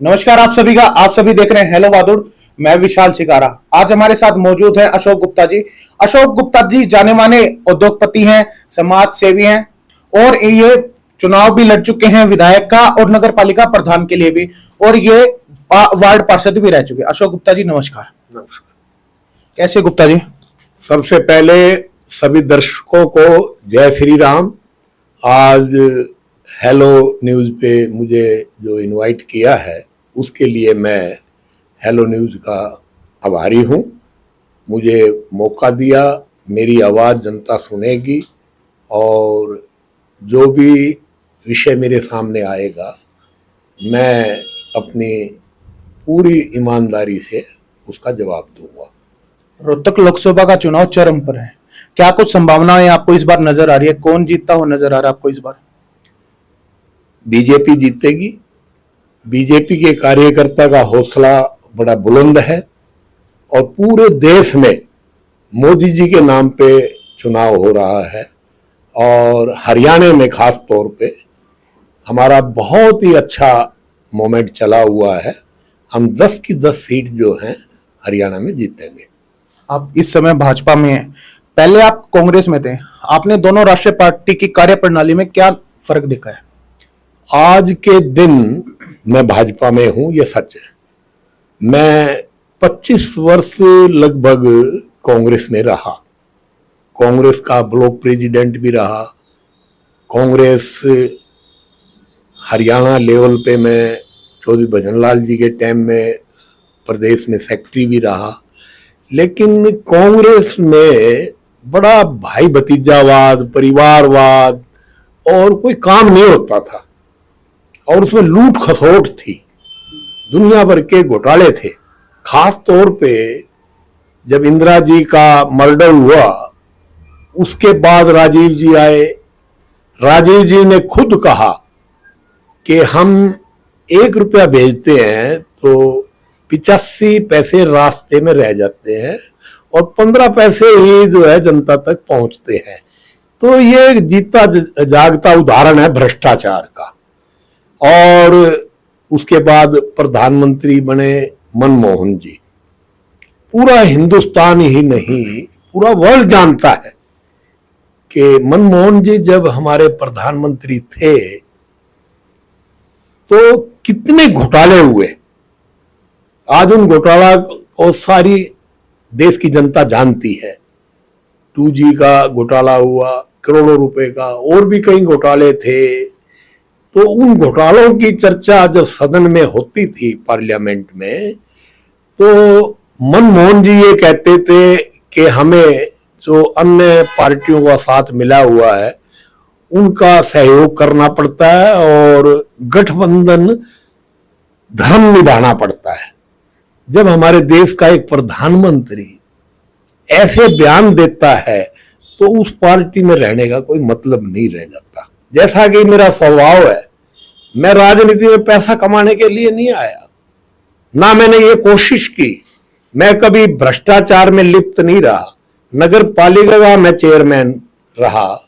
नमस्कार आप सभी देख रहे हैं हेलो बहादुर। मैं विशाल शिकारा। आज हमारे साथ मौजूद है अशोक गुप्ता जी। अशोक गुप्ता जी जाने माने उद्योगपति हैं, समाज सेवी हैं और ये चुनाव भी लड़ चुके हैं विधायक का और नगर पालिका प्रधान के लिए भी, और ये वार्ड पार्षद भी रह चुके हैं। अशोक गुप्ता जी नमस्कार। नमस्कार। कैसे गुप्ता जी? सबसे पहले सभी दर्शकों को जय श्री राम। आज हेलो न्यूज़ पे मुझे जो इनवाइट किया है उसके लिए मैं हेलो न्यूज़ का आभारी हूँ। मुझे मौका दिया, मेरी आवाज़ जनता सुनेगी और जो भी विषय मेरे सामने आएगा मैं अपनी पूरी ईमानदारी से उसका जवाब दूंगा। रोहतक लोकसभा का चुनाव चरम पर है, क्या कुछ संभावनाएं आपको इस बार नजर आ रही है? कौन जीतता हुआ नजर आ रहा है आपको इस बार? बीजेपी जीतेगी। बीजेपी के कार्यकर्ता का हौसला बड़ा बुलंद है और पूरे देश में मोदी जी के नाम पे चुनाव हो रहा है और हरियाणा में खास तौर पे हमारा बहुत ही अच्छा मोमेंट चला हुआ है। हम 10 की 10 सीट जो हैं हरियाणा में जीतेंगे। आप इस समय भाजपा में हैं, पहले आप कांग्रेस में थे। आपने दोनों राष्ट्रीय पार्टी की कार्यप्रणाली में क्या फर्क देखा है? आज के दिन मैं भाजपा में हूं, ये सच है। मैं 25 वर्ष लगभग कांग्रेस में रहा, कांग्रेस का ब्लॉक प्रेसिडेंट भी रहा, कांग्रेस हरियाणा लेवल पे मैं चौधरी भजनलाल जी के टाइम में प्रदेश में सेक्रेटरी भी रहा। लेकिन कांग्रेस में बड़ा भाई भतीजावाद, परिवारवाद और कोई काम नहीं होता था और उसमें लूट खसोट थी, दुनिया भर के घोटाले थे। खास तौर पे जब इंदिरा जी का मर्डर हुआ उसके बाद राजीव जी आए। राजीव जी ने खुद कहा कि हम 1 रुपया भेजते हैं तो 85 पैसे रास्ते में रह जाते हैं और 15 पैसे ही जो है जनता तक पहुंचते हैं। तो ये जीता जागता उदाहरण है भ्रष्टाचार का। और उसके बाद प्रधानमंत्री बने मनमोहन जी। पूरा हिंदुस्तान ही नहीं, पूरा वर्ल्ड जानता है कि मनमोहन जी जब हमारे प्रधानमंत्री थे तो कितने घोटाले हुए। आज उन घोटाला को सारी देश की जनता जानती है। 2G का घोटाला हुआ, करोड़ों रुपए का, और भी कई घोटाले थे। तो उन घोटालों की चर्चा जब सदन में होती थी पार्लियामेंट में, तो मनमोहन जी ये कहते थे कि हमें जो अन्य पार्टियों का साथ मिला हुआ है उनका सहयोग करना पड़ता है और गठबंधन धर्म निभाना पड़ता है। जब हमारे देश का एक प्रधानमंत्री ऐसे बयान देता है तो उस पार्टी में रहने का कोई मतलब नहीं रह जाता। जैसा कि मेरा स्वभाव है, मैं राजनीति में पैसा कमाने के लिए नहीं आया, ना मैंने ये कोशिश की। मैं कभी भ्रष्टाचार में लिप्त नहीं रहा। नगर पालिका का मैं चेयरमैन रहा,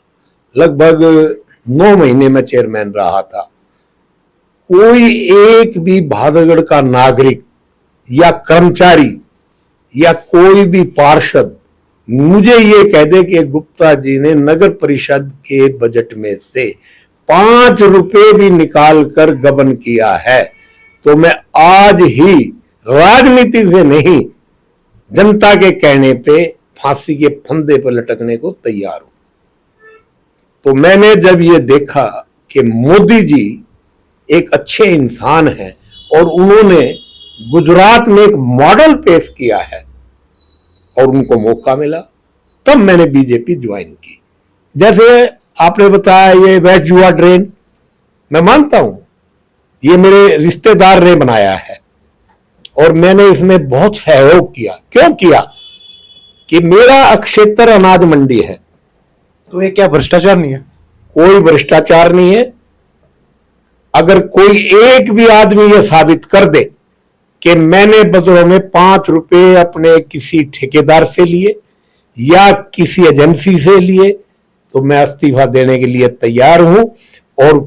लगभग 9 महीने में चेयरमैन रहा था। कोई एक भी भादरगढ़ का नागरिक या कर्मचारी या कोई भी पार्षद मुझे ये कह दे कि गुप्ता जी ने नगर परिषद के बजट में से 5 रुपए भी निकाल कर गबन किया है, तो मैं आज ही राजनीति से नहीं, जनता के कहने पे फांसी के फंदे पर लटकने को तैयार हूं। तो मैंने जब ये देखा कि मोदी जी एक अच्छे इंसान हैं और उन्होंने गुजरात में एक मॉडल पेश किया है और उनको मौका मिला, तब मैंने बीजेपी ज्वाइन की। जैसे आपने बताया ये वेस्ट जुआ ड्रेन, मैं मानता हूं ये मेरे रिश्तेदार ने बनाया है और मैंने इसमें बहुत सहयोग किया। क्यों किया? कि मेरा क्षेत्र अनाज मंडी है। तो ये क्या भ्रष्टाचार नहीं है? कोई भ्रष्टाचार नहीं है। अगर कोई एक भी आदमी ये साबित कर दे कि मैंने बदलों में 5 रुपए अपने किसी ठेकेदार से लिए या किसी एजेंसी से लिए, तो मैं इस्तीफा देने के लिए तैयार हूं और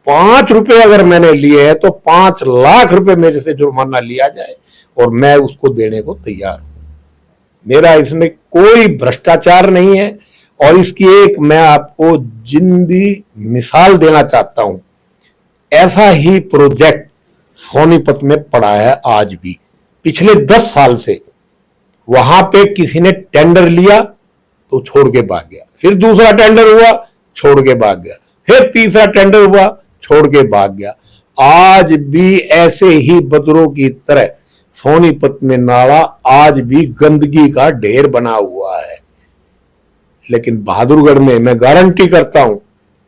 5 रुपए अगर मैंने लिए हैं तो 5 लाख रुपए मेरे से जुर्माना लिया जाए और मैं उसको देने को तैयार हूं। मेरा इसमें कोई भ्रष्टाचार नहीं है। और इसकी एक मैं आपको जिंदी मिसाल देना चाहता हूं। ऐसा ही प्रोजेक्ट सोनीपत में पड़ा है आज भी, पिछले 10 साल से। वहां पे किसी ने टेंडर लिया तो छोड़ के भाग गया, फिर दूसरा टेंडर हुआ छोड़ के भाग गया, फिर तीसरा टेंडर हुआ छोड़ के भाग गया। आज भी ऐसे ही बदरों की तरह सोनीपत में नाला आज भी गंदगी का ढेर बना हुआ है। लेकिन बहादुरगढ़ में मैं गारंटी करता हूं,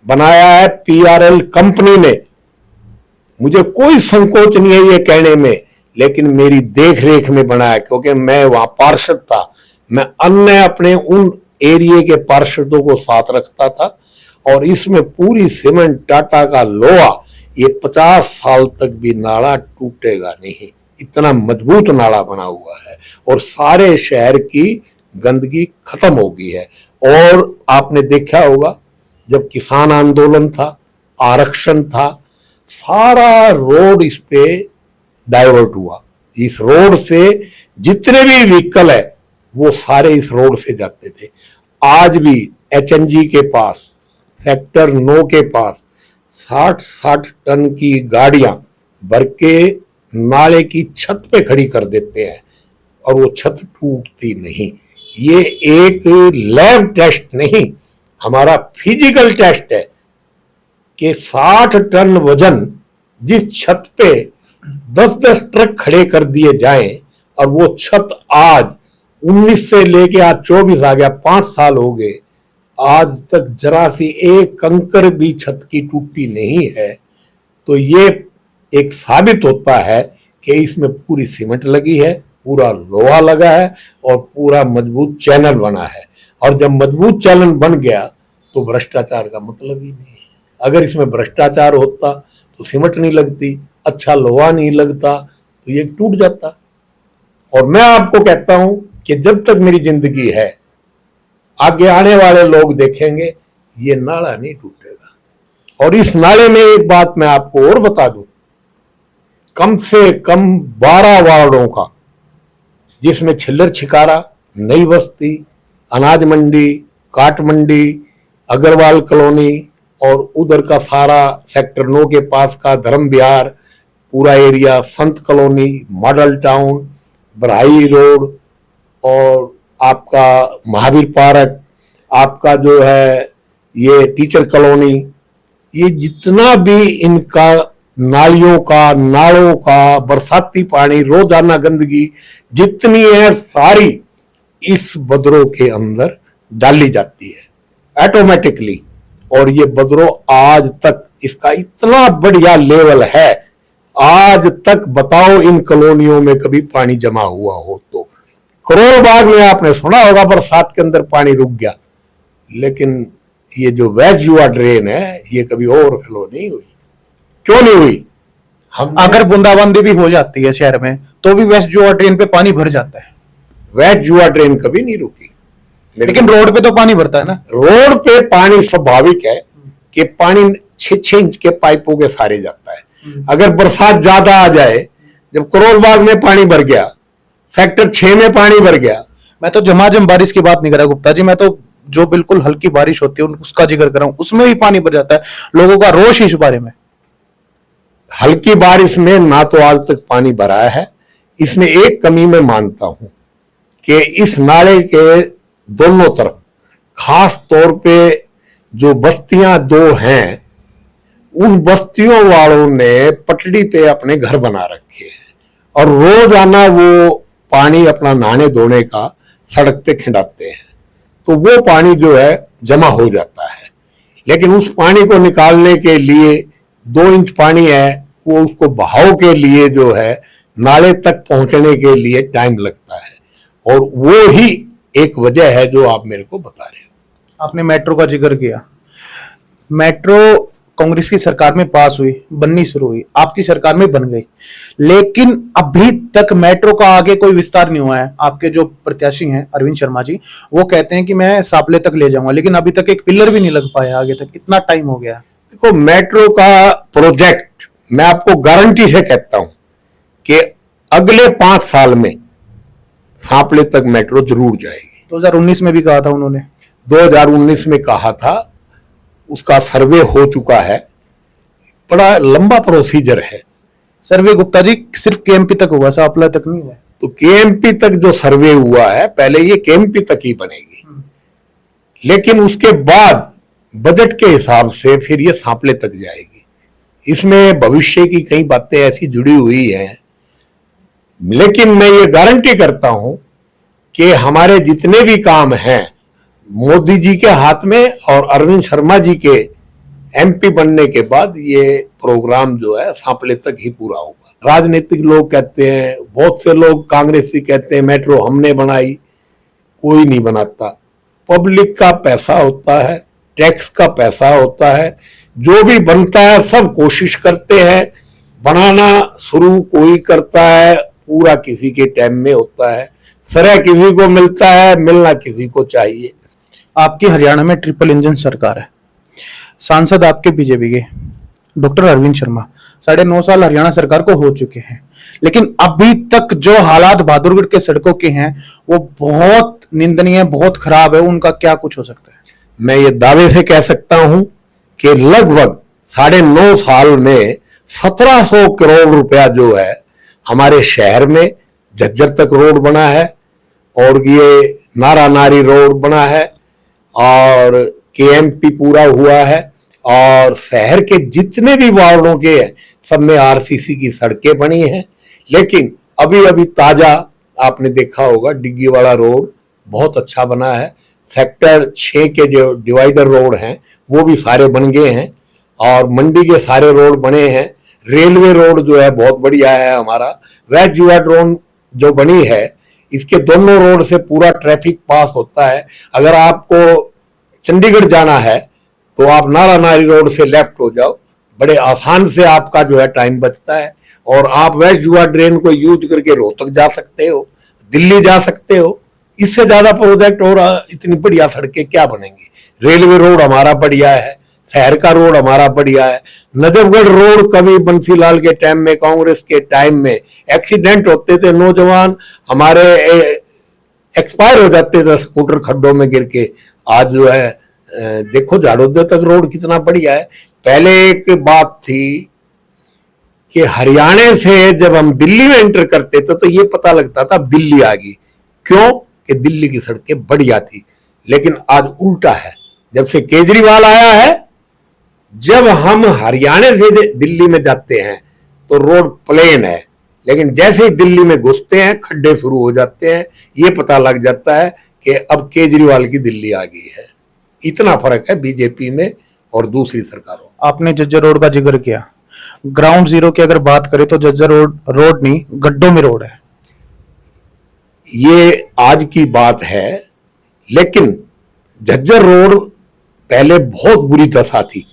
बनाया है PRL कंपनी ने। मुझे कोई संकोच नहीं है ये कहने में, लेकिन मेरी देख रेख में बना है, क्योंकि मैं वहां पार्षद था। मैं अन्य अपने उन एरिया के पार्षदों को साथ रखता था। और इसमें पूरी सीमेंट टाटा का लोहा, ये 50 साल तक भी नाला टूटेगा नहीं, इतना मजबूत नाला बना हुआ है। और सारे शहर की गंदगी खत्म हो गई है। और आपने देखा होगा, जब किसान आंदोलन था, आरक्षण था, सारा रोड इस पे डाइवर्ट हुआ। इस रोड से जितने भी व्हीकल है वो सारे इस रोड से जाते थे। आज भी HNG के पास, सेक्टर 9 के पास 60-60 टन की गाड़ियां भर के नाले की छत पे खड़ी कर देते हैं और वो छत टूटती नहीं। ये एक लैब टेस्ट नहीं, हमारा फिजिकल टेस्ट है कि 60 टन वजन जिस छत पे 10-10 ट्रक खड़े कर दिए जाएं और वो छत आज 19 से लेके आज 24 आ गया, 5 साल हो गए, आज तक जरा सी एक कंकर भी छत की टूटी नहीं है। तो ये एक साबित होता है कि इसमें पूरी सीमेंट लगी है, पूरा लोहा लगा है और पूरा मजबूत चैनल बना है। और जब मजबूत चैनल बन गया तो भ्रष्टाचार का मतलब ही नहीं है। अगर इसमें भ्रष्टाचार होता तो सीमेंट नहीं लगती, अच्छा लोहा नहीं लगता, तो ये टूट जाता। और मैं आपको कहता हूं कि जब तक मेरी जिंदगी है, आगे आने वाले लोग देखेंगे ये नाला नहीं टूटेगा। और इस नाले में एक बात मैं आपको और बता दूं, कम से कम 12 वार्डों का, जिसमें छिल्लर छिकारा, नई बस्ती, अनाज मंडी, काट मंडी, अग्रवाल कॉलोनी और उधर का सारा सेक्टर 9 के पास का धर्म विहार पूरा एरिया, संत कॉलोनी, मॉडल टाउन, बराई रोड और आपका महावीर पार्क, आपका जो है ये टीचर कॉलोनी, ये जितना भी इनका नालियों का, नालों का, बरसाती पानी, रोजाना गंदगी जितनी है सारी इस बदरों के अंदर डाली जाती है ऑटोमेटिकली। और ये बदरों आज तक इसका इतना बढ़िया लेवल है, आज तक बताओ इन कॉलोनियों में कभी पानी जमा हुआ हो तो। करोल बाग में आपने सुना होगा बरसात के अंदर पानी रुक गया, लेकिन ये जो वेस्ट जुआ ड्रेन है ये कभी ओवरफ्लो नहीं हुई। क्यों नहीं हुई? हम अगर बूंदाबांदी भी हो जाती है शहर में तो भी वेस्ट जुआ ड्रेन पे पानी भर जाता है। वेस्ट जुआ ड्रेन कभी नहीं रुकी, लेकिन रोड पे तो पानी भरता है ना। रोड पे पानी स्वाभाविक है कि पानी 6-6 इंच के पाइपों के सहारे जाता है। अगर बरसात ज्यादा आ जाए, जब करोल बाग में पानी भर गया, सेक्टर 6 में पानी भर गया। मैं तो झमाझम बारिश की बात नहीं कर रहा गुप्ता जी, मैं तो जो बिल्कुल हल्की बारिश होती है उसका जिक्र कर रहा हूं, उसमें भी पानी भर जाता है। लोगों का रोष इस बारे में। हल्की बारिश में ना तो आज तक पानी भरा है। इसमें एक कमी मैं मानता हूं कि इस नाले के दोनों तरफ, खास तौर पे जो बस्तियां 2 हैं, उन बस्तियों वालों ने पटड़ी पे अपने घर बना रखे हैं और रोजाना वो पानी अपना नहाने धोने का सड़क पे खिंडाते हैं, तो वो पानी जो है जमा हो जाता है। लेकिन उस पानी को निकालने के लिए 2 इंच पानी है, वो उसको बहाव के लिए जो है नाले तक पहुंचने के लिए टाइम लगता है। और वो ही एक वजह है जो आप मेरे को बता रहे हो। आपने मेट्रो का जिक्र किया। मेट्रो कांग्रेस की सरकार में पास हुई, बननी शुरू हुई, आपकी सरकार में बन गई, लेकिन अभी तक मेट्रो का आगे कोई विस्तार नहीं हुआ है। आपके जो प्रत्याशी हैं अरविंद शर्मा जी, वो कहते हैं कि मैं सापले तक ले जाऊंगा, लेकिन अभी तक एक पिलर भी नहीं लग पाया आगे तक। इतना टाइम हो गया। देखो, मेट्रो का प्रोजेक्ट मैं आपको गारंटी से कहता हूं कि अगले 5 साल में सांपले तक मेट्रो जरूर जाएगी। 2019 में भी कहा था उन्होंने। 2019 में कहा था, उसका सर्वे हो चुका है, बड़ा लंबा प्रोसीजर है। सर्वे गुप्ता जी सिर्फ केएमपी तक हुआ, सांपला तक नहीं हुआ। तो केएमपी तक जो सर्वे हुआ है, पहले ये केएमपी तक ही बनेगी, लेकिन उसके बाद बजट के हिसाब से फिर ये सांपले तक जाएगी। इसमें भविष्य की कई बातें ऐसी जुड़ी हुई हैं, लेकिन मैं ये गारंटी करता हूं कि हमारे जितने भी काम हैं मोदी जी के हाथ में और अरविंद शर्मा जी के एमपी बनने के बाद ये प्रोग्राम जो है सांपले तक ही पूरा होगा। राजनीतिक लोग कहते हैं, बहुत से लोग कांग्रेसी कहते हैं मेट्रो हमने बनाई, कोई नहीं बनाता। पब्लिक का पैसा होता है, टैक्स का पैसा होता है, जो भी बनता है सब कोशिश करते हैं बनाना, शुरू कोई करता है, पूरा किसी के टाइम में होता है, श्रेय किसी को मिलता है, मिलना किसी को चाहिए। आपकी हरियाणा में ट्रिपल इंजन सरकार है, सांसद आपके बीजेपी के डॉक्टर अरविंद शर्मा 9.5 साल हरियाणा सरकार को हो चुके हैं, लेकिन अभी तक जो हालात बहादुरगढ़ के सड़कों के हैं वो बहुत निंदनीय, बहुत खराब है। उनका क्या कुछ हो सकता है? मैं ये दावे से कह सकता हूं कि लगभग 9.5 साल में 1700 करोड़ रुपया जो है हमारे शहर में झज्जर तक रोड बना है, और ये नारा नारी रोड बना है, और केएमपी पूरा हुआ है, और शहर के जितने भी वार्डों के हैं सब में आरसीसी की सड़कें बनी हैं। लेकिन अभी अभी ताजा आपने देखा होगा डिग्गी वाला रोड बहुत अच्छा बना है, सेक्टर 6 के जो डिवाइडर रोड हैं वो भी सारे बन गए हैं, और मंडी के सारे रोड बने हैं। रेलवे रोड जो है बहुत बढ़िया है हमारा। वेस्ट डिवाइडर रोड जो बनी है, इसके दोनों रोड से पूरा ट्रैफिक पास होता है। अगर आपको चंडीगढ़ जाना है तो आप नारा नारी रोड से लेफ्ट हो जाओ, बड़े आसान से आपका जो है टाइम बचता है, और आप वेस्ट जुआ ट्रेन को यूज करके रोहतक जा सकते हो, दिल्ली जा सकते हो। इससे ज्यादा प्रोजेक्ट और इतनी बढ़िया सड़कें क्या बनेंगी। रेलवे रोड हमारा बढ़िया है, शहर का रोड हमारा बढ़िया है। नजफगढ़ रोड कभी बंसीलाल के टाइम में, कांग्रेस के टाइम में एक्सीडेंट होते थे, नौजवान हमारे एक्सपायर हो जाते थे स्कूटर खड्डों में गिर के। आज जो है देखो झाड़ोदय तक रोड कितना बढ़िया है। पहले एक बात थी कि हरियाणा से जब हम दिल्ली में एंटर करते थे तो ये पता लगता था दिल्ली आ गई, क्यों कि दिल्ली की सड़कें बढ़िया थी। लेकिन आज उल्टा है, जब से केजरीवाल आया है, जब हम हरियाणा से दिल्ली में जाते हैं तो रोड प्लेन है, लेकिन जैसे ही दिल्ली में घुसते हैं खड्डे शुरू हो जाते हैं। ये पता लग जाता है कि अब केजरीवाल की दिल्ली आ गई है। इतना फर्क है बीजेपी में और दूसरी सरकारों। आपने जज्जर रोड का जिक्र किया, ग्राउंड जीरो की अगर बात करें तो जज्जर रोड नहीं, गड्ढों में रोड है। ये आज की बात है, लेकिन झज्जर रोड पहले बहुत बुरी दशा थी।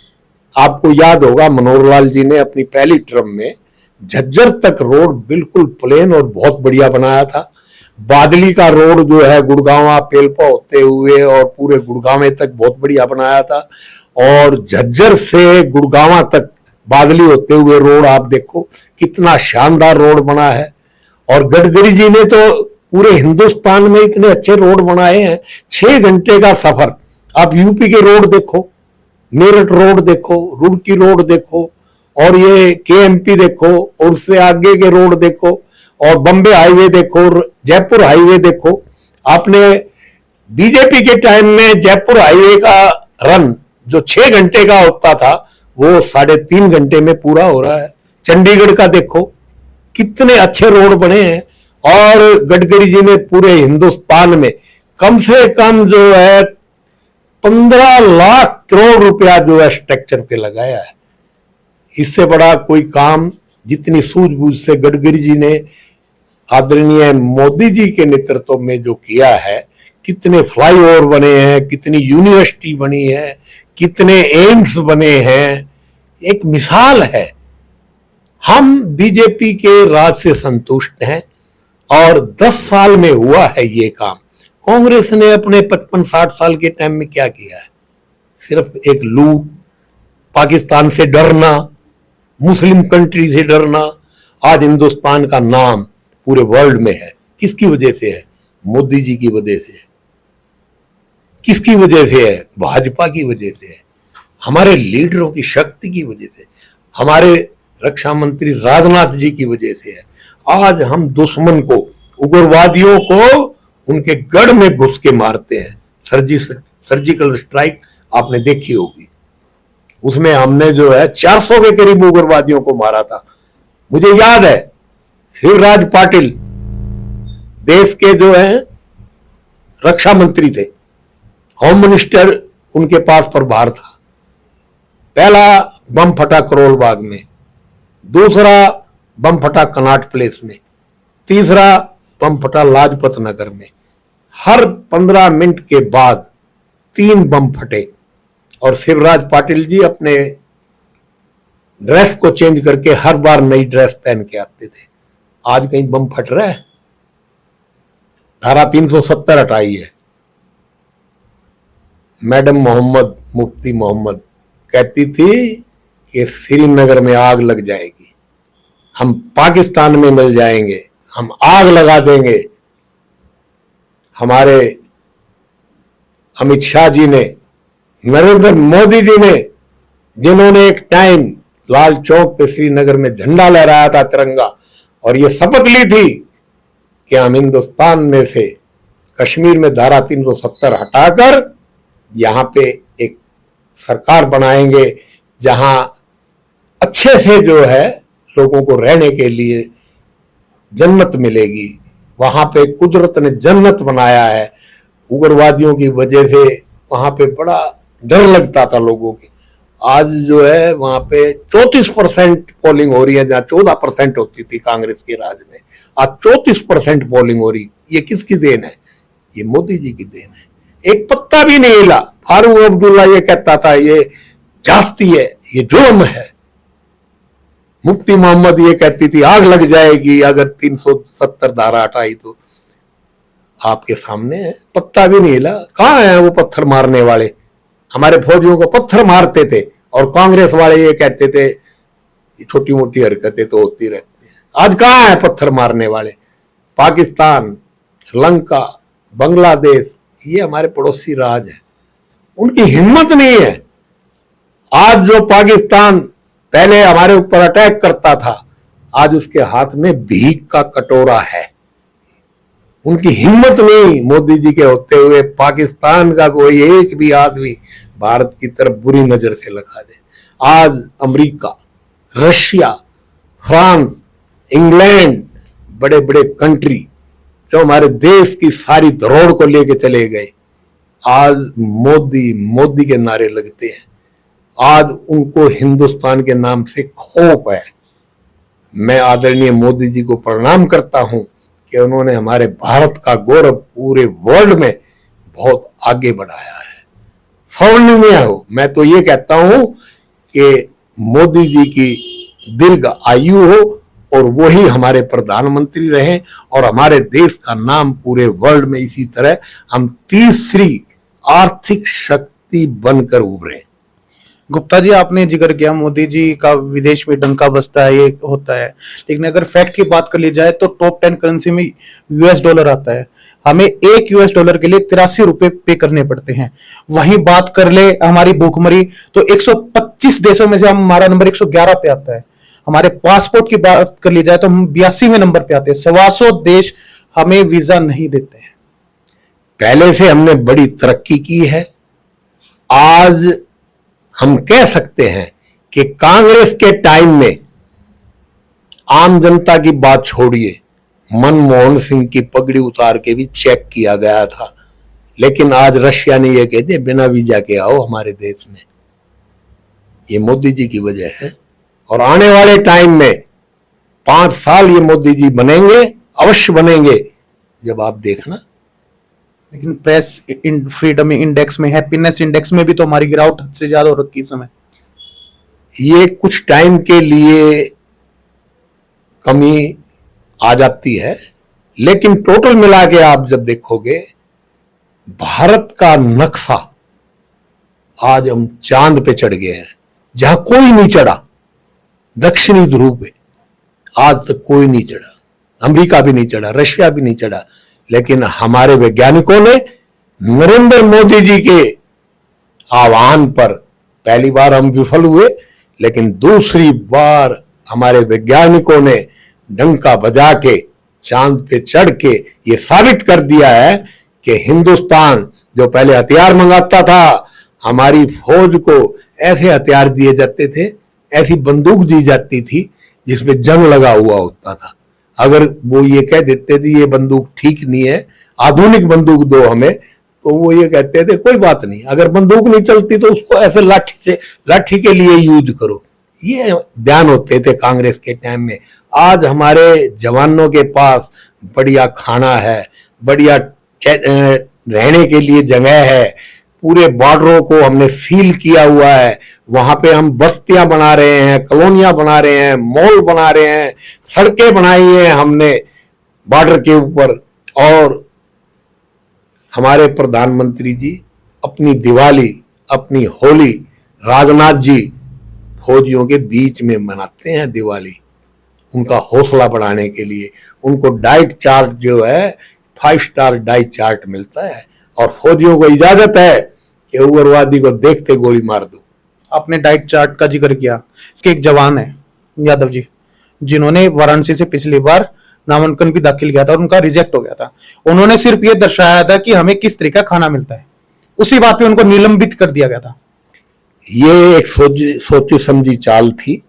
आपको याद होगा मनोहर लाल जी ने अपनी पहली टर्म में झज्जर तक रोड बिल्कुल प्लेन और बहुत बढ़िया बनाया था। बादली का रोड जो है गुड़गांव पेलपा होते हुए और पूरे गुड़गांव तक बहुत बढ़िया बनाया था, और झज्जर से गुड़गांव तक बादली होते हुए रोड आप देखो कितना शानदार रोड बना है। और गडकरी जी ने तो पूरे हिंदुस्तान में इतने अच्छे रोड बनाए हैं। 6 घंटे का सफर आप यूपी के रोड देखो, मेरठ रोड देखो, रुड़की रोड देखो, और ये केएमपी देखो, और उससे आगे के रोड देखो, और बम्बे हाईवे देखो, जयपुर हाईवे देखो। आपने बीजेपी के टाइम में जयपुर हाईवे का रन जो 6 घंटे का होता था वो 3.5 घंटे में पूरा हो रहा है। चंडीगढ़ का देखो कितने अच्छे रोड बने हैं, और गडकरी जी ने पूरे हिंदुस्तान में कम से कम जो है 15 लाख करोड़ रुपया जो है स्ट्रक्चर पे लगाया है। इससे बड़ा कोई काम जितनी सूझबूझ से गडकरी जी ने आदरणीय मोदी जी के नेतृत्व में जो किया है, कितने फ्लाईओवर बने हैं, कितनी यूनिवर्सिटी बनी है, कितने एम्स बने हैं, एक मिसाल है। हम बीजेपी के राज से संतुष्ट हैं, और 10 साल में हुआ है ये काम। कांग्रेस ने अपने 55-60 साल के टाइम में क्या किया है? सिर्फ एक लूट, पाकिस्तान से डरना, मुस्लिम कंट्री से डरना, आज हिंदुस्तान का नाम पूरे वर्ल्ड में है। किसकी वजह से है? मोदी जी की वजह से है। किसकी वजह से है? भाजपा की वजह से है, हमारे लीडरों की शक्ति की वजह से, हमारे रक्षा मंत्री राजनाथ जी की वजह से है। आज हम दुश्मन को, उग्रवादियों को उनके गढ़ में घुस के मारते हैं। सर्जिकल स्ट्राइक आपने देखी होगी, उसमें हमने जो है 400 के करीब उग्रवादियों को मारा था। मुझे याद है शिवराज पाटिल देश के जो है रक्षा मंत्री थे, होम मिनिस्टर उनके पास प्रभार था। पहला बम फटा करोल बाग में, दूसरा बम फटा कनाट प्लेस में, तीसरा बम फटा लाजपत नगर में। हर 15 मिनट के बाद 3 बम फटे और शिवराज पाटिल जी अपने ड्रेस को चेंज करके हर बार नई ड्रेस पहन के आते थे। आज कहीं बम फट रहा है? धारा 370 हटाई है। मैडम मोहम्मद, मुफ्ती मोहम्मद कहती थी कि श्रीनगर में आग लग जाएगी, हम पाकिस्तान में मिल जाएंगे, हम आग लगा देंगे। हमारे अमित शाह जी ने, नरेंद्र मोदी जी ने, जिन्होंने एक टाइम लाल चौक पे श्रीनगर में झंडा लहराया था तिरंगा, और ये शपथ ली थी कि हम हिंदुस्तान में से कश्मीर में धारा 370 हटाकर यहां पे एक सरकार बनाएंगे जहां अच्छे से जो है लोगों को रहने के लिए जन्नत मिलेगी। वहां पे कुदरत ने जन्नत बनाया है। उग्रवादियों की वजह से वहां पे बड़ा डर लगता था लोगों की। आज जो है वहां पे 34% पोलिंग हो रही है, जहां 14% होती थी कांग्रेस के राज में। आज 34% पोलिंग हो रही। ये किसकी देन है? ये मोदी जी की देन है। एक पत्ता भी नहीं हिला। फारूक अब्दुल्ला ये कहता था ये जास्ती है, ये जुल्म है। मुफ्ती मोहम्मद ये कहती थी आग लग जाएगी अगर 370 धारा हटाई तो। आपके सामने है, पत्ता भी नहीं हिला। कहां है वो पत्थर मारने वाले? हमारे फौजियों को पत्थर मारते थे और कांग्रेस वाले ये कहते थे छोटी मोटी हरकतें तो होती रहती हैं। आज कहां है पत्थर मारने वाले? पाकिस्तान, श्रीलंका, बांग्लादेश, ये हमारे पड़ोसी राज हैं, उनकी हिम्मत नहीं है। आज जो पाकिस्तान पहले हमारे ऊपर अटैक करता था, आज उसके हाथ में भीख का कटोरा है। उनकी हिम्मत नहीं मोदी जी के होते हुए पाकिस्तान का कोई एक भी आदमी भारत की तरफ बुरी नजर से लगा दे। आज अमेरिका, रशिया, फ्रांस, इंग्लैंड, बड़े बड़े कंट्री जो हमारे देश की सारी धरोहर को लेके चले गए, आज मोदी मोदी के नारे लगते हैं। आज उनको हिंदुस्तान के नाम से खौफ है। मैं आदरणीय मोदी जी को प्रणाम करता हूं कि उन्होंने हमारे भारत का गौरव पूरे वर्ल्ड में बहुत आगे बढ़ाया है। स्वर्णिम हो, मैं तो ये कहता हूं कि मोदी जी की दीर्घ आयु हो और वही हमारे प्रधानमंत्री रहें और हमारे देश का नाम पूरे वर्ल्ड में इसी तरह हम तीसरी आर्थिक शक्ति बनकर उभरें। गुप्ता जी, आपने जिक्र किया मोदी जी का विदेश में डंका बजता है, ये होता है, लेकिन अगर फैक्ट की बात कर ली जाए तो टॉप 10 करेंसी में यूएस डॉलर आता है। हमें एक यूएस डॉलर के लिए 83 रुपए पे करने पड़ते हैं। वहीं बात कर ले हमारी भूखमरी तो 125 देशों में से हमारा नंबर 111 पे आता है। हमारे पासपोर्ट की बात कर ली जाए तो हम 82वें नंबर पे आते हैं। 125 देश हमें वीजा नहीं देते हैं। पहले से हमने बड़ी तरक्की की है। आज हम कह सकते हैं कि कांग्रेस के टाइम में आम जनता की बात छोड़िए, मनमोहन सिंह की पगड़ी उतार के भी चेक किया गया था, लेकिन आज रशिया ने यह कह दिया बिना वीजा के आओ हमारे देश में। ये मोदी जी की वजह है। और आने वाले टाइम में 5 साल ये मोदी जी बनेंगे, अवश्य बनेंगे। जब आप देखना, लेकिन प्रेस फ्रीडम इंडेक्स में, हैप्पीनेस इंडेक्स में भी तो हमारी गिरावट हद से ज्यादा हो रखी है इस समय। ये कुछ टाइम के लिए कमी आ जाती है, लेकिन टोटल मिला के आप जब देखोगे भारत का नक्शा आज हम चांद पे चढ़ गए हैं। जहां कोई नहीं चढ़ा, दक्षिणी ध्रुव पे आज तक कोई नहीं चढ़ा, अमेरिका भी नहीं चढ़ा, रशिया भी नहीं चढ़ा, लेकिन हमारे वैज्ञानिकों ने नरेंद्र मोदी जी के आह्वान पर पहली बार हम विफल हुए, लेकिन दूसरी बार हमारे वैज्ञानिकों ने डंका बजा के चांद पे चढ़ के ये साबित कर दिया है कि हिंदुस्तान जो पहले हथियार मंगाता था, हमारी फौज को ऐसे हथियार दिए जाते थे, ऐसी बंदूक दी जाती थी जिसमें जंग लगा हुआ होता था। अगर वो ये कह देते थे ये बंदूक ठीक नहीं है, आधुनिक बंदूक दो हमें, तो वो ये कहते थे कोई बात नहीं, अगर बंदूक नहीं चलती तो उसको ऐसे लाठी के लिए यूज करो। ये बयान होते थे कांग्रेस के टाइम में। आज हमारे जवानों के पास बढ़िया खाना है, बढ़िया रहने के लिए जगह है, पूरे बॉर्डरों को हमने सील किया हुआ है, वहां पे हम बस्तियां बना रहे हैं, कॉलोनियां बना रहे हैं, मॉल बना रहे हैं, सड़कें बनाई हैं हमने बॉर्डर के ऊपर। और हमारे प्रधानमंत्री जी अपनी दिवाली, अपनी होली, राजनाथ जी फौजियों के बीच में मनाते हैं दिवाली, उनका हौसला बढ़ाने के लिए। उनको डाइट चार्ट जो है 5 स्टार डाइट चार्ट मिलता है, और फौजियों को इजाजत है कि उग्रवादी को देखते गोली मार दो। आपने डाइट चार्ट का जिक्र किया, इसके एक जवान है यादव जी, जिन्होंने वाराणसी से पिछली बार नामांकन भी दाखिल किया था और उनका रिजेक्ट हो गया था। उन्होंने सिर्फ ये दर्शाया था कि हमें किस तरह का खाना मिलता है, उसी बात पे उनको निलंबित कर दिया गया था। ये एक सोची समझी चाल थी।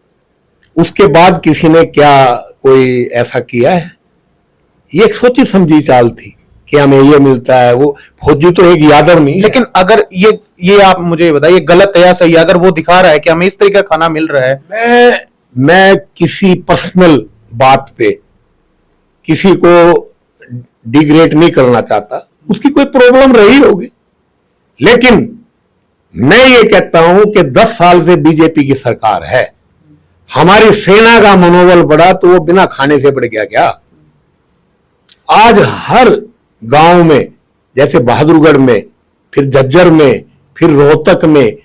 उसके बाद किसी ने क्या कोई ऐसा किया है? ये एक सोची समझी चाल थी कि हमें ये मिलता है। वो फौजी तो एक यादव नहीं, लेकिन अगर ये आप मुझे बताइए गलत है या सही है? अगर वो दिखा रहा है कि हमें इस तरह का खाना मिल रहा है, मैं किसी पर्सनल बात पे किसी को डिग्रेड नहीं करना चाहता, उसकी कोई प्रॉब्लम रही होगी, लेकिन मैं ये कहता हूं कि 10 साल से बीजेपी की सरकार है, हमारी सेना का मनोबल बढ़ा तो वो बिना खाने से बढ़ गया क्या? आज हर गांव में, जैसे बहादुरगढ़ में, फिर झज्जर में, फिर रोहतक में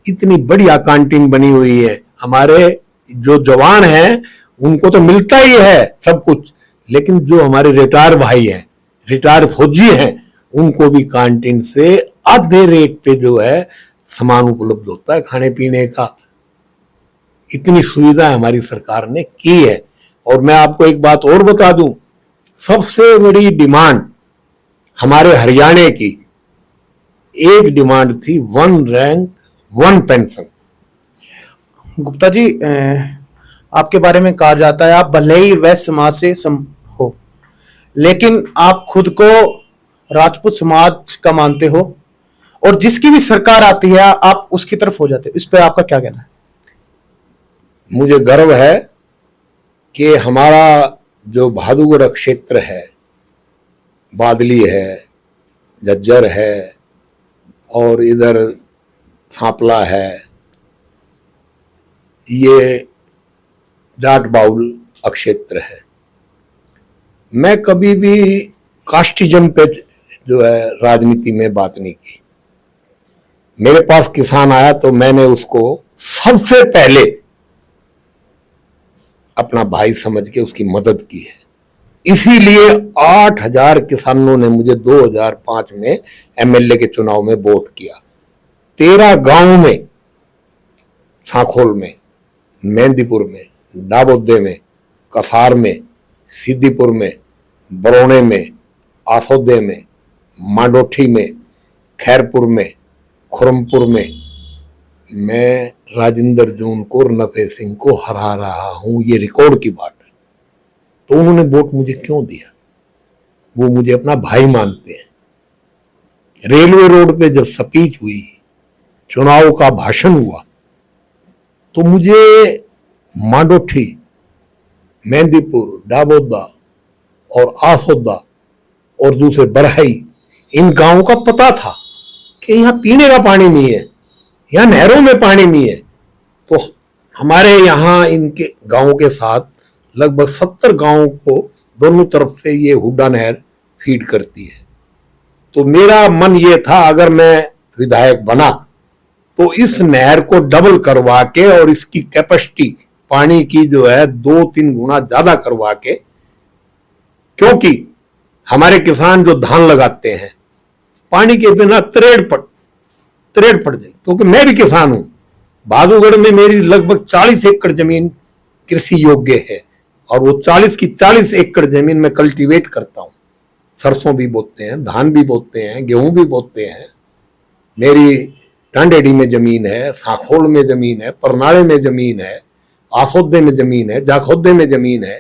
इतनी बढ़िया कैंटीन बनी हुई है। हमारे जो जवान हैं उनको तो मिलता ही है सब कुछ, लेकिन जो हमारे रिटायर भाई हैं, रिटायर फौजी हैं, उनको भी कैंटीन से आधे रेट पे जो है सामान उपलब्ध होता है खाने पीने का। इतनी सुविधा हमारी सरकार ने की है। और मैं आपको एक बात और बता दूं, सबसे बड़ी डिमांड हमारे हरियाणा की एक डिमांड थी 1 रैंक 1 पेंशन। गुप्ता जी, आपके बारे में कहा जाता है आप भले ही वैश्य समाज से हो, लेकिन आप खुद को राजपूत समाज का मानते हो, और जिसकी भी सरकार आती है आप उसकी तरफ हो जाते हो। इस पे आपका क्या कहना है? मुझे गर्व है कि हमारा जो बहादुरगढ़ क्षेत्र है, बादली है, झज्जर है और इधर सांपला है, ये जाट बाउल क्षेत्र है। मैं कभी भी कास्टिज्म पे जो है राजनीति में बात नहीं की। मेरे पास किसान आया तो मैंने उसको सबसे पहले अपना भाई समझ के उसकी मदद की है। इसीलिए 8000 किसानों ने मुझे 2005 में एमएलए के चुनाव में वोट किया। 13 गांव में, सांखोल में, मेहंदीपुर में, डाबोदे में, कसार में, सिद्दीपुर में, बरौने में, आसोदे में, मांडोठी में, खैरपुर में, खुरमपुर में मैं राजेंद्र जून को, नफे सिंह को हरा रहा हूं। ये रिकॉर्ड की बात है। तो उन्होंने वोट मुझे क्यों दिया? वो मुझे अपना भाई मानते हैं। रेलवे रोड पे जब स्पीच हुई, चुनाव का भाषण हुआ, तो मुझे मांडोठी, मेहंदीपुर, डाबोदा और आसोदा और दूसरे बरहई, इन गांवों का पता था कि यहाँ पीने का पानी नहीं है, यहाँ नहरों में पानी नहीं है। तो हमारे यहाँ इनके गांवों के साथ लगभग 70 गांवों को दोनों तरफ से ये हुड्डा नहर फीड करती है। तो मेरा मन ये था अगर मैं विधायक बना तो इस नहर को डबल करवा के और इसकी कैपेसिटी पानी की जो है 2-3 गुना ज्यादा करवा के, क्योंकि हमारे किसान जो धान लगाते हैं पानी के बिना त्रेड़ पड़ जाए, क्योंकि मैं भी किसान हूं। भादुगढ़ में मेरी लगभग 40 एकड़ जमीन कृषि योग्य है और वो 40 की 40 एकड़ जमीन में कल्टीवेट करता हूं। सरसों भी बोते हैं, धान भी बोते हैं, गेहूं भी बोते हैं। मेरी टांडेडी में जमीन है, साखोल में जमीन है, परनाले में जमीन है, आसोदे में जमीन है, जाखोदे में जमीन है।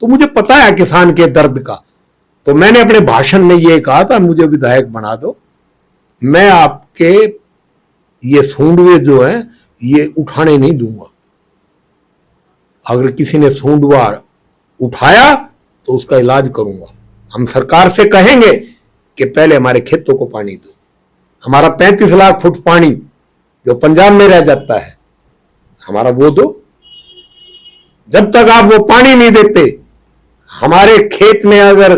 तो मुझे पता है किसान के दर्द का। तो मैंने अपने भाषण में ये कहा था, मुझे विधायक बना दो, मैं आपके ये सूंडवे जो है ये उठाने नहीं दूंगा। अगर किसी ने सूंडवा उठाया तो उसका इलाज करूंगा। हम सरकार से कहेंगे कि पहले हमारे खेतों को पानी दो। हमारा 35 लाख फुट पानी जो पंजाब में रह जाता है, हमारा वो दो। जब तक आप वो पानी नहीं देते, हमारे खेत में अगर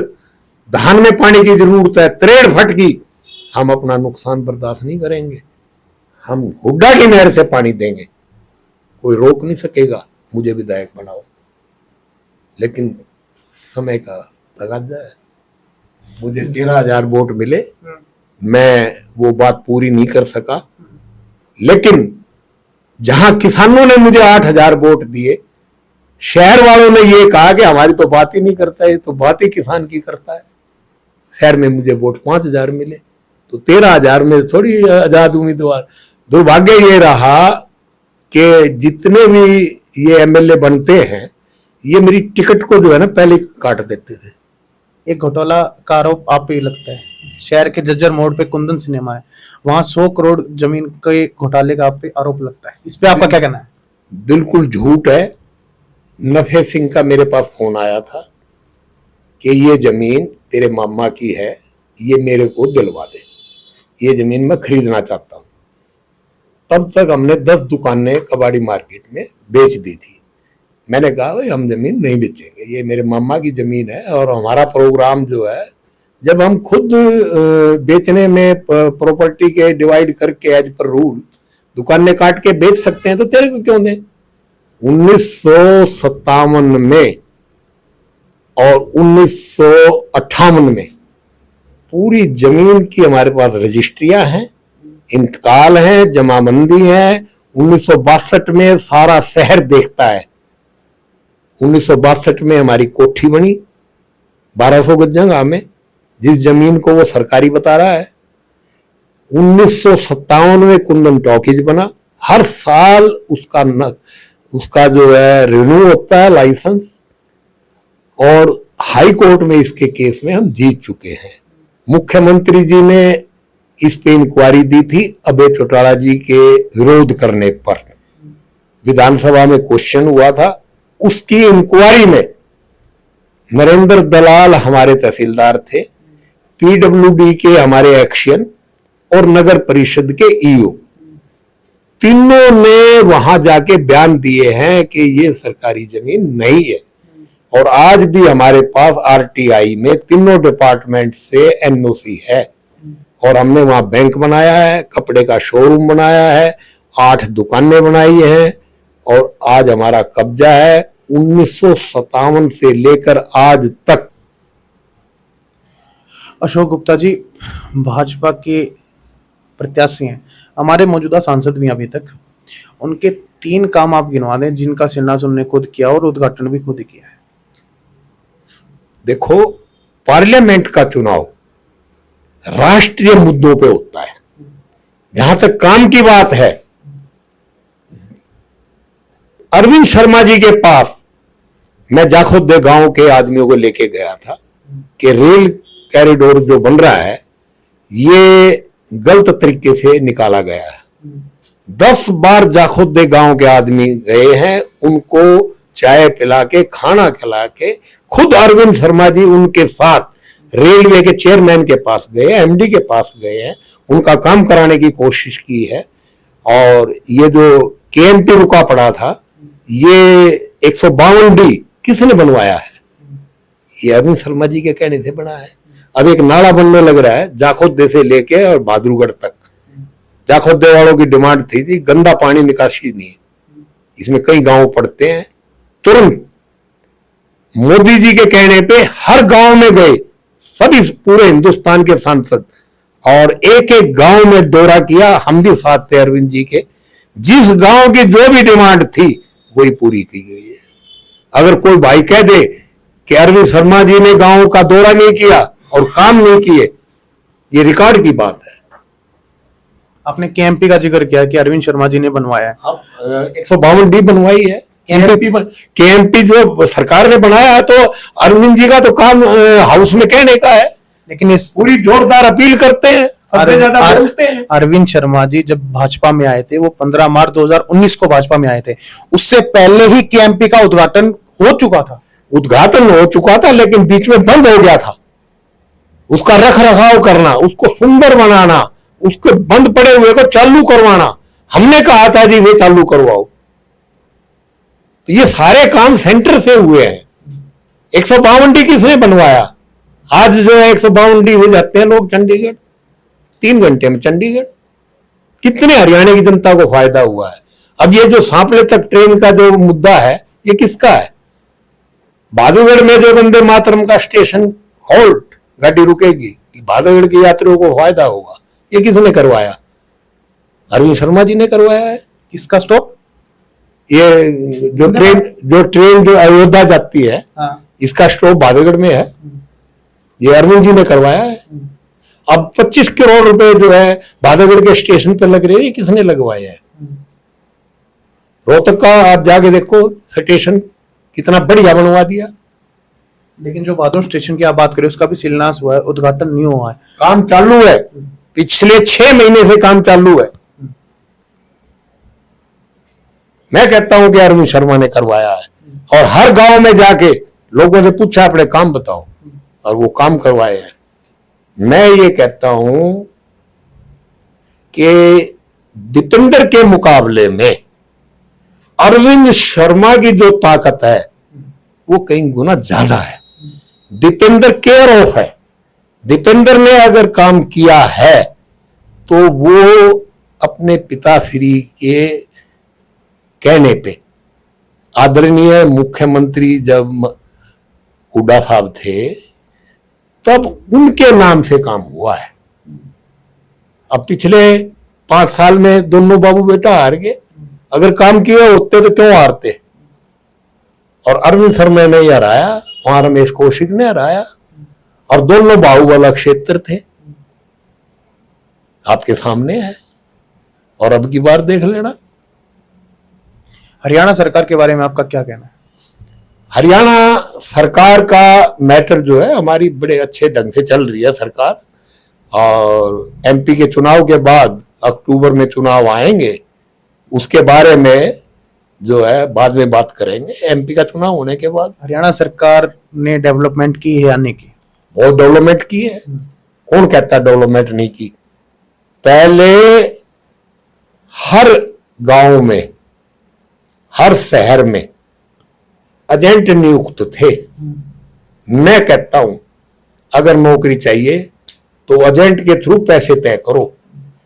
धान में पानी की जरूरत है, त्रेड़ फट गई, हम अपना नुकसान बर्दाश्त नहीं करेंगे। हम हुड्डा की नहर से पानी देंगे, कोई रोक नहीं सकेगा। मुझे विधायक बनाओ, लेकिन समय का तकाजा है। मुझे 13,000 वोट मिले, मैं वो बात पूरी नहीं कर सका। लेकिन जहां किसानों ने मुझे 8,000 वोट दिए, शहर वालों ने ये कहा कि हमारी तो बात ही नहीं करता है, तो बात ही किसान की करता है। शहर में मुझे वोट 5,000 मिले, तो 13,000 में थोड़ी आजाद उम्मीदवार। दुर्भाग्य ये रहा कि जितने भी ये एमएलए बनते हैं, ये मेरी टिकट को जो है ना पहले काट देते थे। एक घोटाला का आरोप आप पे लगता है। शहर के जज्जर मोड़ पे कुंदन सिनेमा है, वहां 100 करोड़ जमीन के घोटाले का आप पे आरोप लगता है। इस पे आपका क्या कहना है? बिल्कुल झूठ है। नफे सिंह का मेरे पास फोन आया था कि ये जमीन तेरे मामा की है, ये मेरे को दिलवा दे, ये जमीन मैं खरीदना चाहता हूं। तब तक हमने 10 दुकानें कबाड़ी मार्केट में बेच दी थी। मैंने कहा भाई हम जमीन नहीं बेचेंगे, ये मेरे मामा की जमीन है। और हमारा प्रोग्राम जो है, जब हम खुद बेचने में प्रॉपर्टी के डिवाइड करके एज पर रूल दुकानें काट के बेच सकते हैं, तो तेरे को क्यों दें। 1957 में और 1958 में पूरी जमीन की हमारे पास रजिस्ट्रियां हैं, इंतकाल है, जमाबंदी है। 1962 में सारा शहर देखता है। 1962 में हमारी कोठी बनी 1200 गज जगह में, जिस जमीन को वो सरकारी बता रहा है। 1957 में कुंदन टॉकीज बना। हर साल उसका जो है रिन्यू होता है लाइसेंस, और हाई कोर्ट में इसके केस में हम जीत चुके हैं। मुख्यमंत्री जी ने इस पे इंक्वायरी दी थी अभय चौटाला जी के विरोध करने पर। विधानसभा में क्वेश्चन हुआ था, उसकी इंक्वायरी में नरेंद्र दलाल हमारे तहसीलदार थे, पीडब्ल्यूडी के हमारे एक्शन और नगर परिषद के ईओ, तीनों ने वहां जाके बयान दिए हैं कि ये सरकारी जमीन नहीं है। और आज भी हमारे पास आरटीआई में तीनों डिपार्टमेंट से एनओसी है, और हमने वहां बैंक बनाया है, कपड़े का शोरूम बनाया है, 8 दुकानें बनाई हैं, और आज हमारा कब्जा है 1957 से लेकर आज तक। अशोक गुप्ता जी भाजपा के प्रत्याशी हैं, हमारे मौजूदा सांसद भी अभी तक। उनके 3 काम आप गिनवा दें जिनका शिलान्यास उन्होंने खुद किया और उद्घाटन भी खुद किया है। देखो, पार्लियामेंट का चुनाव राष्ट्रीय मुद्दों पे होता है। जहां तक काम की बात है, अरविंद शर्मा जी के पास मैं जाखोदे गांव के आदमियों को लेके गया था कि रेल कॉरिडोर जो बन रहा है ये गलत तरीके से निकाला गया है। 10 बार जाखोदे गांव के आदमी गए हैं, उनको चाय पिला के, खाना खिला के, खुद अरविंद शर्मा जी उनके साथ रेलवे के चेयरमैन के पास गए, एमडी के पास गए हैं, उनका काम कराने की कोशिश की है। और ये जो केएमपी रुका पड़ा था, ये 152D किसने बनवाया है? ये अरविंद शर्मा जी के कहने से बना है। अब एक नाला बनने लग रहा है जाखोदे से लेके और बहादुरगढ़ तक, जाखोदे वालों की डिमांड थी जी, गंदा पानी निकासी नहीं है, इसमें कई गांव पड़ते हैं। तुरंत मोदी जी के कहने पे हर गांव में गए सभी पूरे हिंदुस्तान के सांसद, और एक एक गांव में दौरा किया। हम भी साथ थे अरविंद जी के। जिस गांव की जो भी डिमांड थी वही पूरी की गई है। अगर कोई भाई कह दे कि अरविंद शर्मा जी ने गांव का दौरा नहीं किया और काम नहीं किए, ये रिकॉर्ड की बात है। आपने केएमपी का जिक्र किया कि अरविंद शर्मा जी ने बनवाया है। 152D बनवाई है। केएमपी जो सरकार ने बनाया है, तो अरविंद जी का तो काम हाउस में कहने का है, लेकिन इस पूरी जोरदार अपील करते हैं, सबसे ज्यादा बोलते हैं। अरविंद शर्मा जी जब भाजपा में आए थे, वो 15 मार्च 2019 को भाजपा में आए थे, उससे पहले ही केएमपी का उद्घाटन हो चुका था। उद्घाटन हो चुका था, लेकिन बीच में बंद हो गया था। उसका रख रखाव करना, उसको सुंदर बनाना, उसके बंद पड़े हुए को चालू करवाना, हमने कहा था जी ये चालू करवाओ। तो ये सारे काम सेंटर से हुए हैं। 152D किसने बनवाया? आज जो है 152D से जाते हैं लोग चंडीगढ़, 3 घंटे में चंडीगढ़। कितने हरियाणा की जनता को फायदा हुआ है। अब ये जो सांपले तक ट्रेन का जो मुद्दा है, ये किसका है? भादुगढ़ में जो वंदे मातरम का स्टेशन हॉल्ट, गाड़ी रुकेगी, भादुगढ़ के यात्रियों को फायदा होगा, ये किसने करवाया? अरविंद शर्मा जी ने करवाया है। किसका स्टॉप? ये जो ट्रेन जो अयोध्या जाती है, इसका स्टॉप भादुगढ़ में है, ये अरविंद जी ने करवाया है। अब 25 करोड़ रुपए जो है भादुगढ़ के स्टेशन पे लग रहे हैं, ये किसने लगवाए हैं? रोहतक का आप जाके देखो, स्टेशन कितना बढ़िया बनवा दिया। लेकिन जो भादोड़ स्टेशन की आप बात करें, उसका भी शिलान्यास हुआ है, उद्घाटन नहीं हुआ है। काम चालू है, पिछले 6 महीने से काम चालू है। मैं कहता हूं कि अरविंद शर्मा ने करवाया है, और हर गांव में जाके लोगों से पूछा अपने काम बताओ, और वो काम करवाए हैं। मैं ये कहता हूं कि दीपेंद्र के मुकाबले में अरविंद शर्मा की जो ताकत है वो कई गुना ज्यादा है। दीपेंद्र केयर ऑफ है। दीपेंद्र ने अगर काम किया है तो वो अपने पिताश्री के कहने पे, आदरणीय मुख्यमंत्री जब हुड्डा साहब थे तब उनके नाम से काम हुआ है। अब पिछले 5 साल में दोनों बाबू बेटा हार गए। अगर काम किए होते तो क्यों हारते? और अरविंद शर्मा ने हराया, वहां रमेश कौशिक ने हराया, और दोनों बाहुबला क्षेत्र थे, आपके सामने है। और अब की बार देख लेना। हरियाणा सरकार के बारे में आपका क्या कहना है? हरियाणा सरकार का मैटर जो है, हमारी बड़े अच्छे ढंग से चल रही है सरकार। और एमपी के चुनाव के बाद अक्टूबर में चुनाव आएंगे, उसके बारे में जो है बाद में बात करेंगे। एमपी का चुनाव होने के बाद हरियाणा सरकार ने डेवलपमेंट की है या नहीं की? बहुत डेवलपमेंट की है। कौन कहता है डेवलपमेंट नहीं की? पहले हर गांव में, हर शहर में एजेंट नियुक्त थे। मैं कहता हूं अगर नौकरी चाहिए तो एजेंट के थ्रू पैसे तय करो,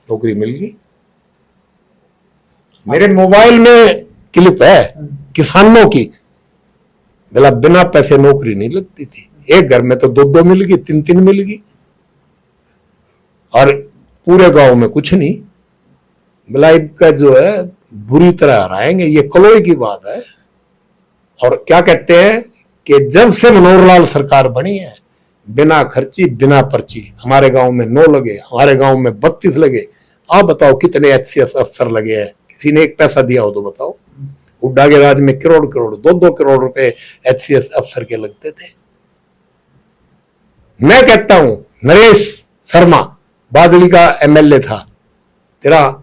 नौकरी मिल गई। मेरे मोबाइल में क्लिप है किसानों की, बोला बिना पैसे नौकरी नहीं लगती थी। एक घर में तो 2-2 मिल गई, 3-3 मिल गई, और पूरे गांव में कुछ नहीं। बिलाई का जो है बुरी तरह हराएंगे, ये कलोई की बात है। और क्या कहते हैं कि जब से मनोहर लाल सरकार बनी है, बिना खर्ची बिना पर्ची हमारे गांव में 9 लगे, हमारे गांव में 32 लगे। आप बताओ कितने एचसीएस अफसर लगे हैं? किसी ने एक पैसा दिया हो तो बताओ। हुड्डा के राज में करोड़ करोड़ 2-2 करोड़ रुपए एचसीएस अफसर के लगते थे। मैं कहता हूं नरेश शर्मा बादली का एमएलए था, तेरा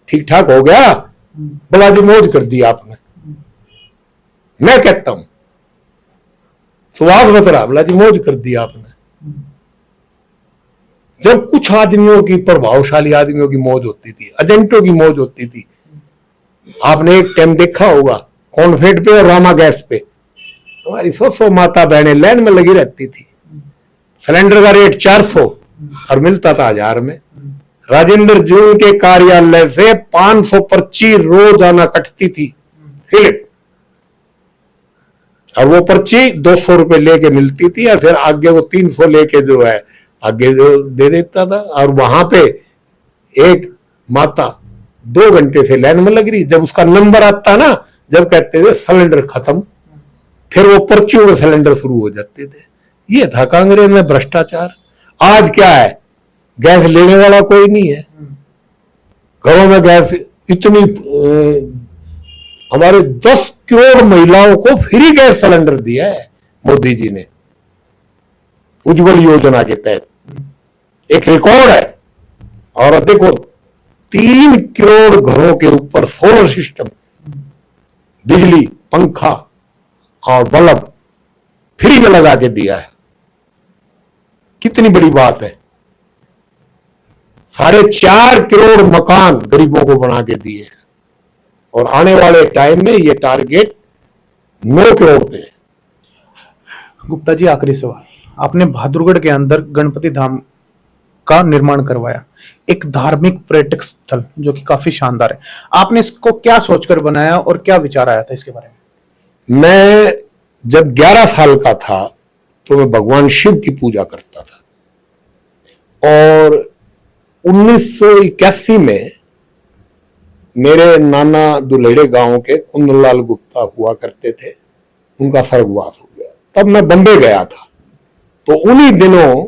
ठीक ठाक हो गया, बड़ा जी मौज कर दी आपने। मैं कहता हूं सुभाष बत्रा, बड़ा जी मौज कर दी आपने। जब कुछ आदमियों की, प्रभावशाली आदमियों की मौज होती थी, एजेंटों की मौज होती थी। आपने एक टाइम देखा होगा कॉन्फेड पे और रामा गैस पे हमारी 100 माता बहनें लाइन में लगी रहती थी। सिलेंडर का रेट 400 और मिलता था 1000 में। राजेंद्र जून के कार्यालय से 500 पर्ची रोजाना कटती थी फिलिप, और वो पर्ची 200 रुपए लेके मिलती थी, और फिर आगे वो 300 लेके जो है आगे जो दे देता था। और वहां पे एक माता 2 घंटे से लाइन में लग रही, जब उसका नंबर आता ना, जब कहते थे सिलेंडर खत्म, फिर वो पर्चियों में सिलेंडर शुरू हो जाते थे। ये था कांग्रेस में भ्रष्टाचार। आज क्या है, गैस लेने वाला कोई नहीं है, घरों में गैस इतनी हमारे 10 करोड़ महिलाओं को फ्री गैस सिलेंडर दिया है मोदी जी ने उज्जवल योजना के तहत, एक रिकॉर्ड है। और देखो 3 करोड़ घरों के ऊपर सोलर सिस्टम, बिजली, पंखा और बल्ब फ्री में लगा के दिया है। कितनी बड़ी बात है। 4.5 करोड़ मकान गरीबों को बना के दिए हैं, और आने वाले टाइम में ये टारगेट 9 करोड़ पे है। गुप्ता जी, आखिरी सवाल, आपने बहादुरगढ़ के अंदर गणपति धाम का निर्माण करवाया, एक धार्मिक पर्यटक स्थल जो कि काफी शानदार है। आपने इसको क्या सोचकर बनाया और क्या विचार आया था इसके बारे में? मैं जब 11 साल का था तो मैं भगवान शिव की पूजा करता था, और 1981 में मेरे नाना दुलेड़े गांव के कुंदनलाल गुप्ता हुआ करते थे, उनका स्वर्गवास हो गया। तब मैं बम्बई गया था, तो उन्हीं दिनों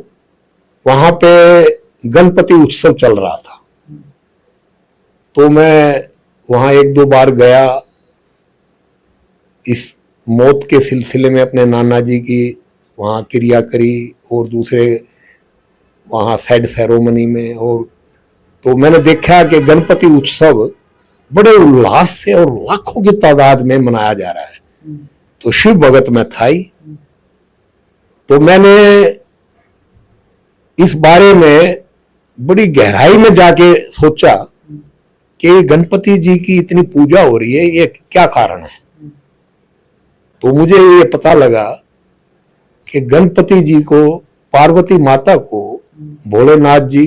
वहां पे गणपति उत्सव चल रहा था, तो मैं वहां 1-2 बार गया। इस मौत के सिलसिले में अपने नाना जी की वहां क्रिया करी, और दूसरे वहां सैड सेरोमनी में, और तो मैंने देखा कि गणपति उत्सव बड़े उल्लास से और लाखों की तादाद में मनाया जा रहा है। तो शिव भगत में था ही, तो मैंने इस बारे में बड़ी गहराई में जाके सोचा कि गणपति जी की इतनी पूजा हो रही है, ये क्या कारण है। तो मुझे ये पता लगा कि गणपति जी को, पार्वती माता को भोलेनाथ जी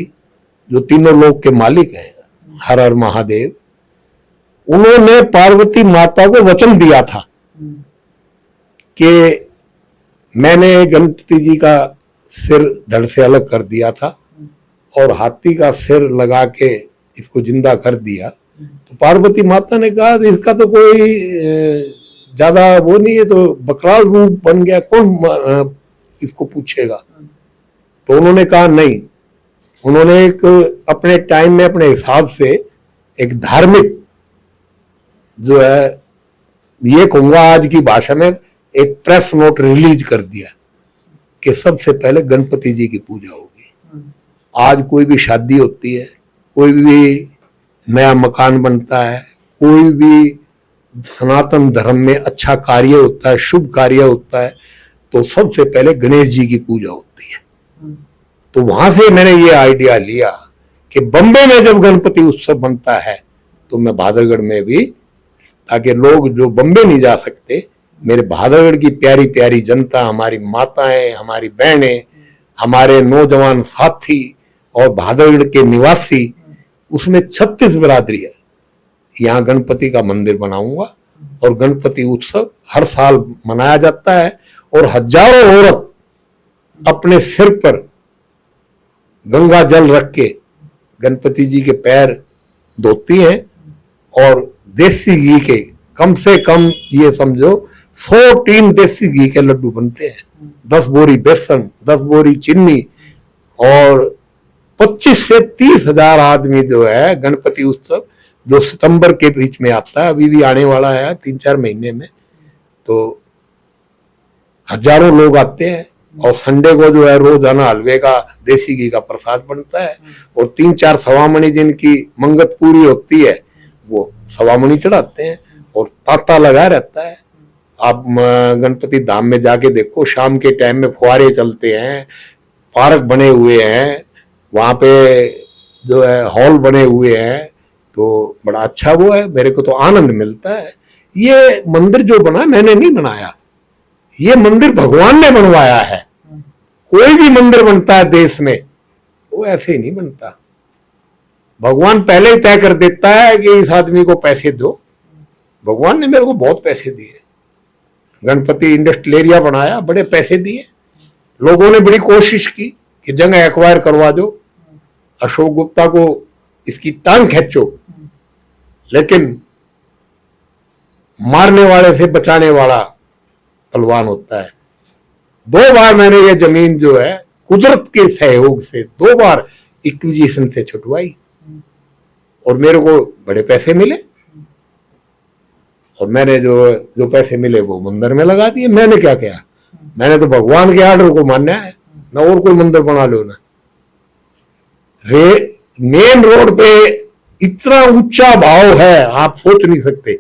जो तीनों लोक के मालिक हैं, हर हर महादेव, उन्होंने पार्वती माता को वचन दिया था कि मैंने गणपति जी का सिर धड़ से अलग कर दिया था और हाथी का सिर लगा के इसको जिंदा कर दिया। तो पार्वती माता ने कहा इसका तो कोई ज्यादा वो नहीं है, तो बकराल रूप बन गया, कौन इसको पूछेगा। तो उन्होंने कहा नहीं, उन्होंने एक अपने टाइम में अपने हिसाब से एक धार्मिक जो है, ये कहूंगा आज की भाषा में, एक प्रेस नोट रिलीज कर दिया कि सबसे पहले गणपति जी की पूजा होगी। आज कोई भी शादी होती है, कोई भी नया मकान बनता है, कोई भी सनातन धर्म में अच्छा कार्य होता है, शुभ कार्य होता है, तो सबसे पहले गणेश जी की पूजा होती है। तो वहां से मैंने ये आइडिया लिया कि बम्बई में जब गणपति उत्सव बनता है तो मैं बहादुरगढ़ में भी, ताकि लोग जो बम्बई नहीं जा सकते, मेरे बहादुरगढ़ की प्यारी प्यारी जनता, हमारी माताएं, हमारी बहनें, हमारे नौजवान साथी और बहादुरगढ़ के निवासी, उसमें 36 बिरादरी है, यहाँ गणपति का मंदिर बनाऊंगा और गणपति उत्सव हर साल मनाया जाता है। और हजारों औरत अपने सिर पर गंगा जल रख के गणपति जी के पैर धोती हैं, और देसी घी के कम से कम ये समझो 100 टीन देसी घी के लड्डू बनते हैं, 10 बोरी बेसन, 10 बोरी चीनी, और 25 से 30 हजार आदमी जो है गणपति उत्सव जो सितंबर के बीच में आता है, अभी भी आने वाला है 3-4 महीने में, तो हजारों लोग आते हैं। और संडे को जो है रोजाना हलवे का, देसी घी का प्रसाद बनता है, और 3-4 सवामणि जिनकी मंगत पूरी होती है वो सवामणि चढ़ाते हैं, और तांता लगा रहता है। आप गणपति धाम में जाके देखो, शाम के टाइम में फुहारे चलते हैं, पार्क बने हुए हैं, वहां पे जो है हॉल बने हुए हैं, तो बड़ा अच्छा वो है, मेरे को तो आनंद मिलता है। ये मंदिर जो बना मैंने नहीं बनाया, ये मंदिर भगवान ने बनवाया है। कोई भी मंदिर बनता है देश में वो ऐसे ही नहीं बनता, भगवान पहले ही तय कर देता है कि इस आदमी को पैसे दो। भगवान ने मेरे को बहुत पैसे दिए, गणपति इंडस्ट्रियल एरिया बनाया, बड़े पैसे दिए। लोगों ने बड़ी कोशिश की कि जगह एक्वायर करवा दो, अशोक गुप्ता को इसकी टांग खींचो, लेकिन मारने वाले से बचाने वाला बलवान होता है। 2 बार मैंने ये जमीन जो है कुदरत के सहयोग से 2 बार इक्विजिशन से छुटवाई और मेरे को बड़े पैसे मिले, और मैंने जो पैसे मिले वो मंदिर में लगा दिए। मैंने क्या किया, मैंने तो भगवान के आर्डर को मानना है ना, और कोई मंदिर बना लो ना। मेन रोड पे इतना ऊंचा भाव है आप सोच नहीं सकते।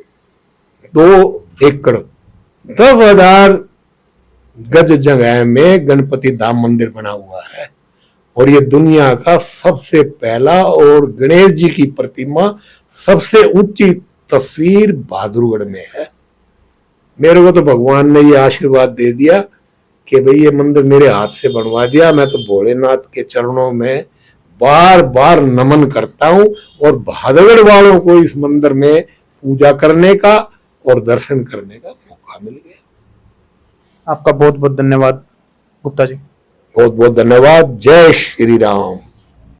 2 एकड़ 10,000 गज जगह में गणपति धाम मंदिर बना हुआ है, और ये दुनिया का सबसे पहला, और गणेश जी की प्रतिमा सबसे ऊंची तस्वीर बहादुरगढ़ में है। मेरे को तो भगवान ने ये आशीर्वाद दे दिया कि भाई ये मंदिर मेरे हाथ से बनवा दिया। मैं तो भोलेनाथ के चरणों में बार बार नमन करता हूं, और बहादुरगढ़ वालों को इस मंदिर में पूजा करने का और दर्शन करने का मौका मिल गया। आपका बहुत बहुत धन्यवाद गुप्ता जी। बहुत बहुत धन्यवाद। जय श्री राम।